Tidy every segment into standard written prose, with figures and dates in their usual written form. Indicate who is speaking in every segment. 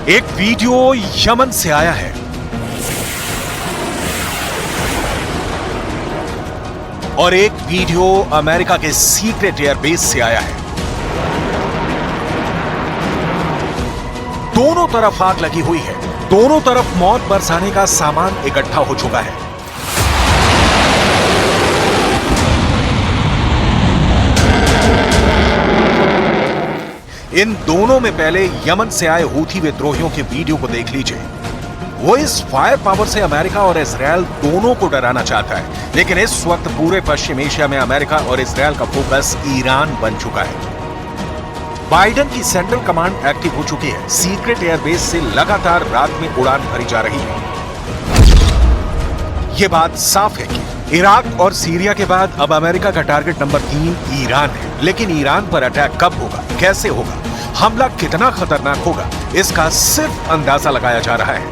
Speaker 1: एक video Yemen से आया है और एक वीडियो अमेरिका के सीक्रेट एयरबेस से आया है। दोनों तरफ आग लगी हुई है, दोनों तरफ मौत बरसाने का सामान इकट्ठा हो चुका है। इन दोनों में पहले यमन से आए हूथी विद्रोहियों के वीडियो को देख लीजिए। वो इस फायर पावर से अमेरिका और इजरायल दोनों को डराना चाहता है, लेकिन इस वक्त पूरे पश्चिम एशिया में अमेरिका और इजरायल का फोकस ईरान बन चुका है। बाइडेन की सेंट्रल कमांड एक्टिव हो चुकी है। सीक्रेट एयरबेस से लगातार रात में उड़ान भरी जा रही है। यह बात साफ है कि इराक और सीरिया के बाद अब अमेरिका का टारगेट नंबर 3 ईरान है। लेकिन ईरान पर अटैक कब होगा, कैसे होगा, हमला कितना खतरनाक होगा, इसका सिर्फ अंदाजा लगाया जा रहा है।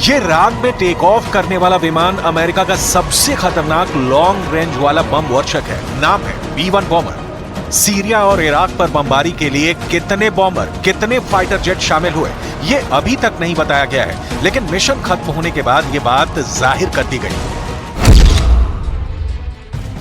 Speaker 1: यह रात में टेक ऑफ करने वाला विमान अमेरिका का सबसे खतरनाक लॉन्ग रेंज वाला बम वर्षक है। नाम है B-1 बॉम्बर। सीरिया और इराक पर बमबारी के लिए कितने बॉम्बर, कितने फाइटर जेट शामिल हुए, यह अभी तक नहीं बताया गया है, लेकिन मिशन खत्म होने के बाद यह बात जाहिर कर दी गई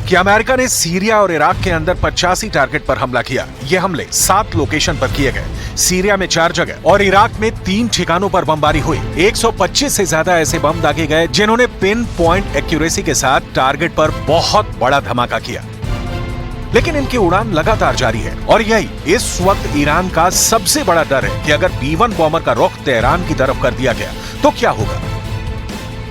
Speaker 1: कि अमेरिका ने सीरिया और इराक के अंदर 85 टारगेट पर हमला किया। ये हमले 7 लोकेशन पर किए गए। सीरिया में 4 जगह और इराक में 3 ठिकानों पर बमबारी हुई। 125 से ज्यादा ऐसे बम दागे गए जिन्होंने पिन पॉइंट एक्यूरेसी के साथ टारगेट पर बहुत बड़ा धमाका किया। लेकिन इनकी उड़ान लगातार जारी है और यही इस वक्त ईरान का सबसे बड़ा डर है कि अगर B-1 बॉम्बर का रुख तेहरान की तरफ कर दिया गया तो क्या होगा।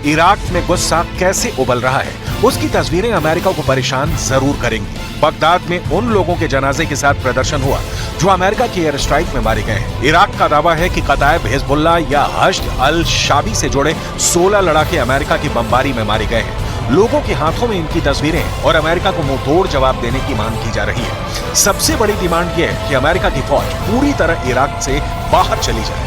Speaker 1: इराक में गुस्सा कैसे उबल रहा है, उसकी तस्वीरें अमेरिका को परेशान जरूर करेंगी। बगदाद में उन लोगों के जनाजे के साथ प्रदर्शन हुआ जो अमेरिका की एयर स्ट्राइक में मारे गए हैं। इराक का दावा है कि कताइब हिजबुल्लाह या हश्द अल शाबी से जुड़े 16 लड़ाके अमेरिका की बमबारी में मारे गए हैं। लोगों के हाथों में इनकी तस्वीरें और अमेरिका को मुंहतोड़ जवाब देने की मांग की जा रही है। सबसे बड़ी डिमांड यह है कि अमेरिका की फौज पूरी तरह इराक से बाहर चली जाए।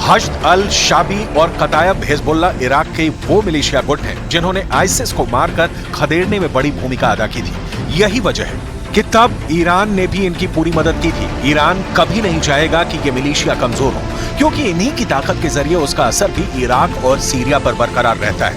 Speaker 1: हश्द अल शाबी और कताइब हिजबुल्लाह इराक के वो मिलिशिया गुट हैं जिन्होंने आईसिस को मारकर खदेड़ने में बड़ी भूमिका अदा की थी। यही वजह है कि तब ईरान ने भी इनकी पूरी मदद की थी। ईरान कभी नहीं चाहेगा कि ये मिलिशिया कमजोर हो, क्योंकि इन्हीं की ताकत के जरिए उसका असर भी इराक और सीरिया पर बरकरार रहता है।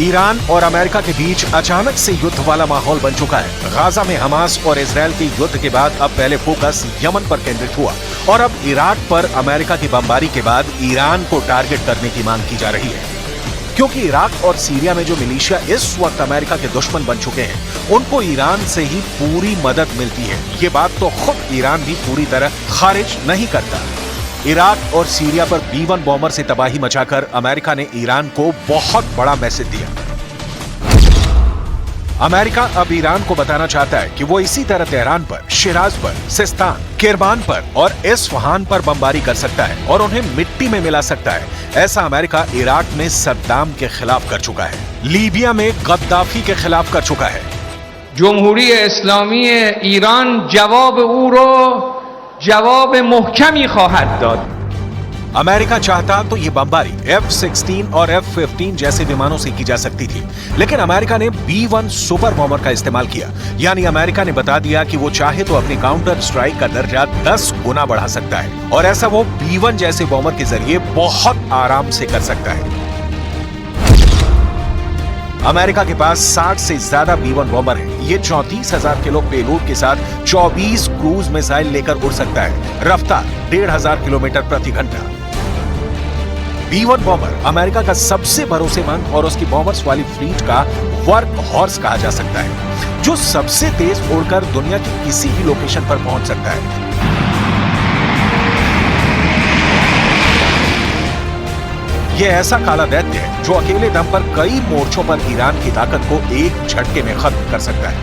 Speaker 1: ईरान और अमेरिका के बीच अचानक से युद्ध वाला माहौल बन चुका है। गाजा में हमास और इजरायल के युद्ध के बाद अब पहले फोकस यमन पर केंद्रित हुआ और अब इराक पर अमेरिका की बमबारी के बाद ईरान को टारगेट करने की मांग की जा रही है, क्योंकि इराक और सीरिया में जो मिलिशिया इस वक्त अमेरिका के दुश्मन बन चुके हैं, उनको ईरान से ही पूरी मदद मिलती है। ये बात तो खुद ईरान भी पूरी तरह खारिज नहीं करता। इराक और सीरिया पर B-1 बॉम्बर से तबाही मचाकर अमेरिका ने ईरान को बहुत बड़ा मैसेज दिया। अमेरिका अब ईरान को बताना चाहता है कि वो इसी तरह तेहरान पर, शिराज पर, सिस्तान, किरमान पर और इस्फहान पर बमबारी कर सकता है और उन्हें मिट्टी में मिला सकता है। ऐसा अमेरिका इराक में सद्दाम के खिलाफ कर चुका है, लीबिया में गद्दाफी के खिलाफ कर चुका है।
Speaker 2: जमहूरी इस्लामी ईरान जवाब ओ रो जवाब मुहकमी ख्वाहद दाद।
Speaker 1: अमेरिका चाहता तो ये बमबारी F-16 और F-15 जैसे विमानों से की जा सकती थी, लेकिन अमेरिका ने B-1 सुपर बॉम्बर का इस्तेमाल किया। यानी अमेरिका ने बता दिया कि वो चाहे तो अपनी काउंटर स्ट्राइक का दर्जा 10 गुना बढ़ा सकता है और ऐसा वो B-1 जैसे बॉम्बर के जरिए बहुत आराम से कर सकता है। अमेरिका के पास 60 से ज्यादा B-1 बॉम्बर है। ये 34,000 किलो पेलोड के साथ 24 क्रूज मिसाइल लेकर उड़ सकता है। रफ्तार 1,500 किलोमीटर प्रति घंटा। B-1 बॉम्बर अमेरिका का सबसे भरोसेमंद और उसकी बॉम्बर्स वाली फ्लीट का वर्क हॉर्स कहा जा सकता है, जो सबसे तेज उड़कर दुनिया की किसी भी लोकेशन पर पहुंच सकता है। यह ऐसा काला दैत्य है जो अकेले दम पर कई मोर्चों पर ईरान की ताकत को एक झटके में खत्म कर सकता है।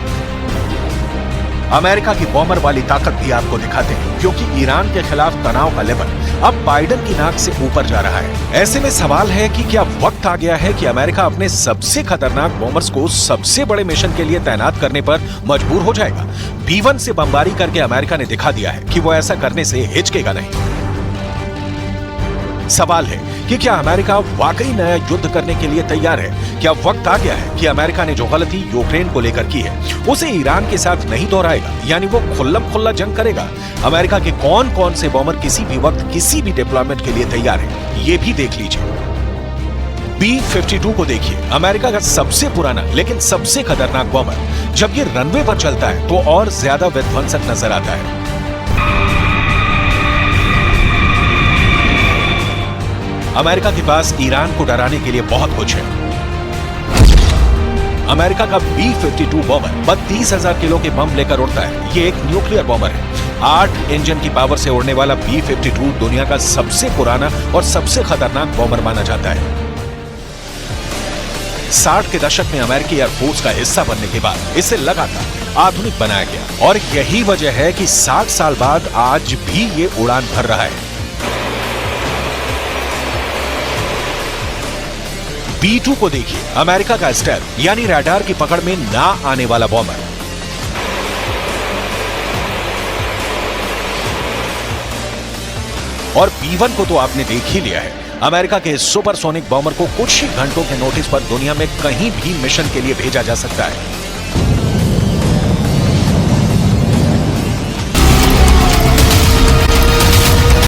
Speaker 1: अमेरिका की बॉम्बर वाली ताकत भी आपको दिखाते हैं, क्योंकि ईरान के खिलाफ तनाव का लेवल अब बाइडेन की नाक से ऊपर जा रहा है। ऐसे में सवाल है कि क्या वक्त आ गया है कि अमेरिका अपने सबसे खतरनाक बॉम्बर्स को सबसे बड़े मिशन के लिए तैनात करने पर मजबूर हो जाएगा। B-1 से बमबारी करके अमेरिका ने दिखा दिया है कि वो ऐसा करने से हिचकेगा नहीं। सवाल है कि क्या अमेरिका वाकई नया युद्ध करने के लिए तैयार है? क्या वक्त आ गया है कि अमेरिका ने जो गलती यूक्रेन को लेकर की है उसे ईरान के साथ नहीं दोहराएगा, यानी वो खुल्लम खुल्ला जंग करेगा? अमेरिका के कौन कौन से बॉम्बर किसी भी वक्त किसी भी डिप्लॉयमेंट के लिए तैयार है, ये भी देख लीजिए। B-52 को देखिए, अमेरिका का सबसे पुराना लेकिन सबसे खतरनाक बॉम्बर। जब ये रनवे पर चलता है तो और ज्यादा विध्वंसक नजर आता है। अमेरिका के पास ईरान को डराने के लिए बहुत कुछ है। अमेरिका का B-52 बॉम्बर 32,000 किलो के बम लेकर उड़ता है। ये एक न्यूक्लियर बॉम्बर है। 8 इंजन की पावर से उड़ने वाला B-52 दुनिया का सबसे पुराना और सबसे खतरनाक बॉम्बर माना जाता है। 60 के दशक में अमेरिकी एयरफोर्स का हिस्सा बनने के बाद इसे लगातार आधुनिक बनाया गया, और यही वजह है कि 60 साल बाद आज भी ये उड़ान भर रहा है। B-2 को देखिए, अमेरिका का स्टेल्थ यानी रडार की पकड़ में ना आने वाला बॉम्बर। और B-1 को तो आपने देख ही लिया है। अमेरिका के सुपरसोनिक बॉम्बर को कुछ ही घंटों के नोटिस पर दुनिया में कहीं भी मिशन के लिए भेजा जा सकता है।